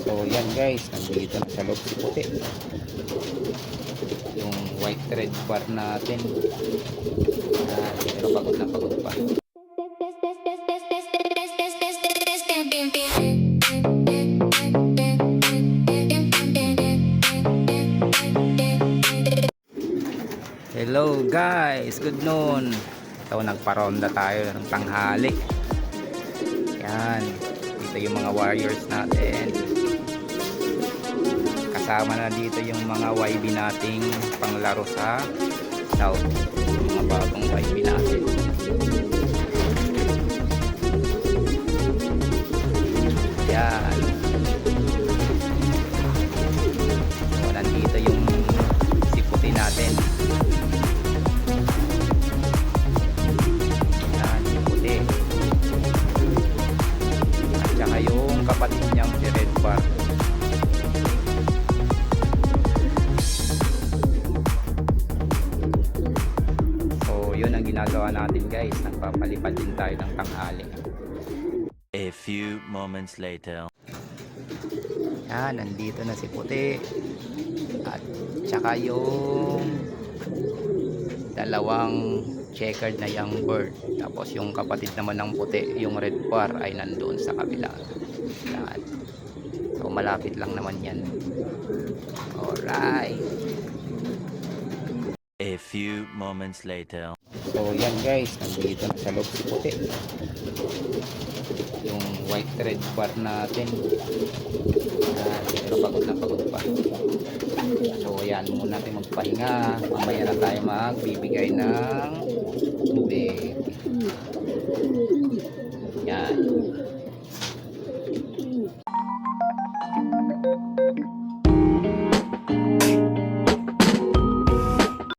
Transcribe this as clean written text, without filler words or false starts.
So yan guys, nandito na sa loob si puti. Yung white red bar natin. Pero pagod na pagod pa. Hello guys, good noon. Ito, nagparonda tayo ng tanghali. Yan, dito yung mga warriors natin. Kasama na dito yung mga YB nating panglaro sa South. Mga bagong YB natin. Yan. So, nandito yung si puti natin. Yan, si puti. At saka yung kapatid niyang si Red Bar. Yun ang ginagawa natin guys, nagpapalipad din tayo ng tanghali. A few moments later. Yan, nandito na si puti at saka yung dalawang checkered na young bird, tapos yung kapatid naman ng puti, yung red bar, ay nandoon sa kabila. Yan. So malapit lang naman yan. Alright, a few moments later. so yan guys, nandito na sa loob si puti. Yung white red bar natin. Pero pagod na pagod pa. So yan, muna natin magpahinga. Mamaya na tayo magbibigay ng tubig. Yan.